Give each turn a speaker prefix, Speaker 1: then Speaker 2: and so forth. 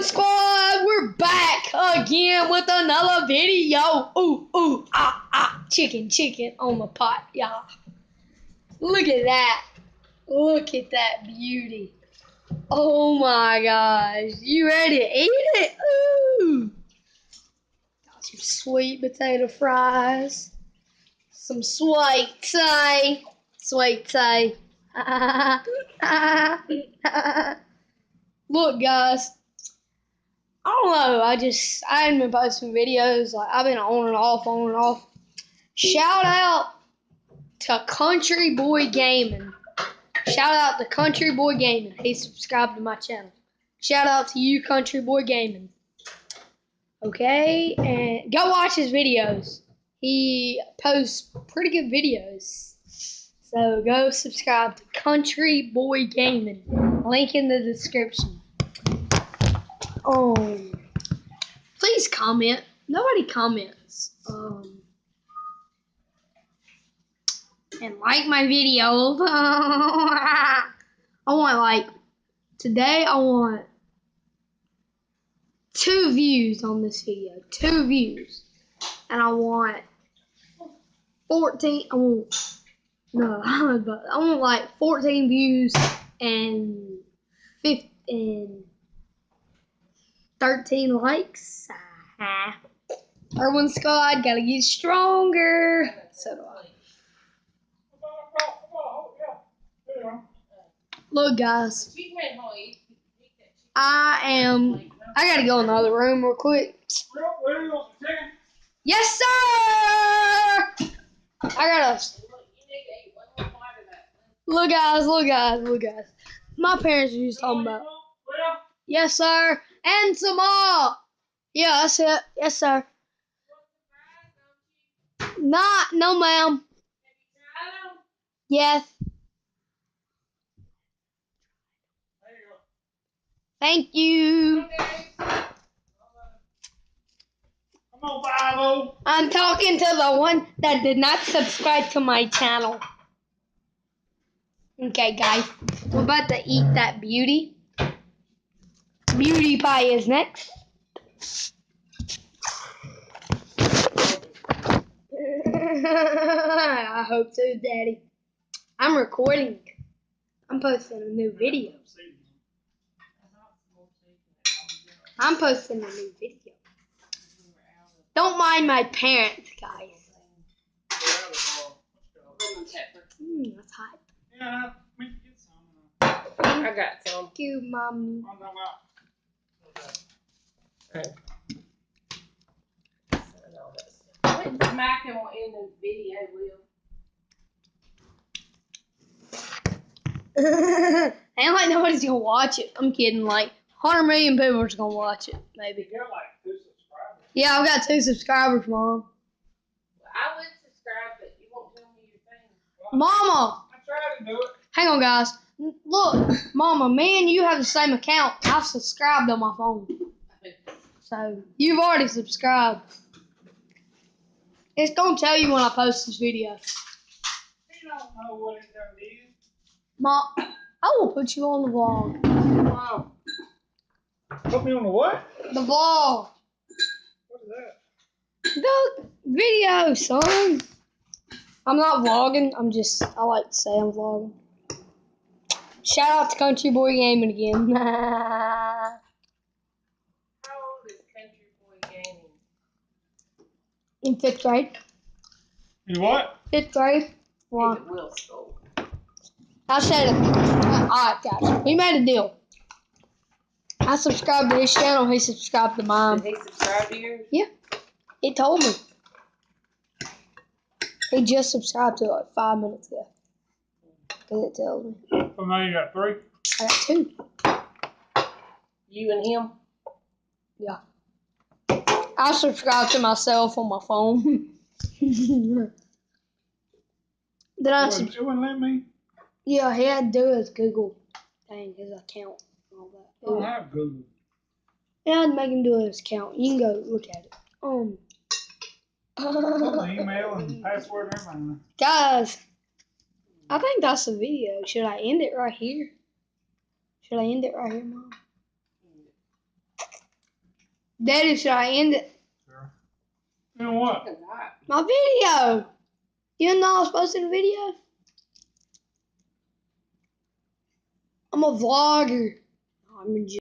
Speaker 1: Squad, we're back again with another video. Ooh, chicken on the pot, y'all. Look at that. Look at that beauty. Oh my gosh. You ready to eat it? Ooh. Got some sweet potato fries. Some sweet tea. Look, guys. I don't know. I hadn't been posting videos. Like, I've been on and off. Shout out to Country Boy Gaming. He subscribed to my channel. Shout out to you, Country Boy Gaming. Okay, and go watch his videos. He posts pretty good videos. So go subscribe to Country Boy Gaming. Link in the description. Please comment. Nobody comments. And like my videos. Today I want 2 views on this video. 2 views. And I want 14, I want like 14 views and 13 likes. Erwin Squad, gotta get stronger. So do I. Look, guys. I gotta go in the other room real quick. Yes, sir! Look, guys. My parents were just talking about. Yes, sir. And some more. Yeah, that's it. Yes, sir. No, ma'am. Yes. Thank you.
Speaker 2: Come on, Bible.
Speaker 1: I'm talking to the one that did not subscribe to my channel. Okay, guys. We're about to eat that beauty. Beauty pie is next. I hope so, Daddy. I'm recording. I'm posting a new video. Don't mind my parents, guys. That's hot.
Speaker 2: Yeah, we can get some.
Speaker 3: I got some.
Speaker 1: Thank you, Mommy.
Speaker 3: Quit smacking in the video, Will.
Speaker 1: Ain't like nobody's gonna watch it. I'm kidding. Like 100 million people are gonna watch it, maybe.
Speaker 2: You got like 2 subscribers.
Speaker 1: Yeah, I've got 2 subscribers, Mom.
Speaker 3: I would subscribe, but you won't tell me your thing.
Speaker 1: Mama,
Speaker 2: I tried to do it.
Speaker 1: hang on, guys. Look, Mama, me and you have the same account. I've subscribed on my phone, so you've already subscribed. It's gonna tell you when I post this video.
Speaker 2: You don't know what it's gonna do.
Speaker 1: Mom, I will put you on the vlog.
Speaker 2: Wow. Put me on the what?
Speaker 1: The vlog.
Speaker 2: What is that?
Speaker 1: The video, son. I'm not vlogging. I like to say I'm vlogging. Shout out to Country Boy Gaming again.
Speaker 3: How old is Country Boy Gaming?
Speaker 1: In 5th grade.
Speaker 2: In what?
Speaker 1: 5th grade.
Speaker 3: He's at Will School.
Speaker 1: I said it. Alright, guys. We made a deal. I subscribed to his channel. He subscribed to mine.
Speaker 3: Did he subscribe to yours?
Speaker 1: Yeah. He told me. He just subscribed to it like 5 minutes ago. Because it tells me.
Speaker 2: So now you got 3?
Speaker 1: I got 2.
Speaker 3: You and him?
Speaker 1: Yeah. I subscribed to myself on my phone. Then I
Speaker 2: It wouldn't let me.
Speaker 1: Yeah, he had to do his Google thing, his account, and all that.
Speaker 2: I don't have Google.
Speaker 1: Yeah, I had to make him do his account. You can go look at it.
Speaker 2: Put the email and password and everything.
Speaker 1: Guys, I think that's the video. Should I end it right here? Mom? Daddy, should I end it?
Speaker 2: Sure. You know what?
Speaker 3: Look at that.
Speaker 1: My video. You didn't know I was posting a video? I'm a vlogger. I'm a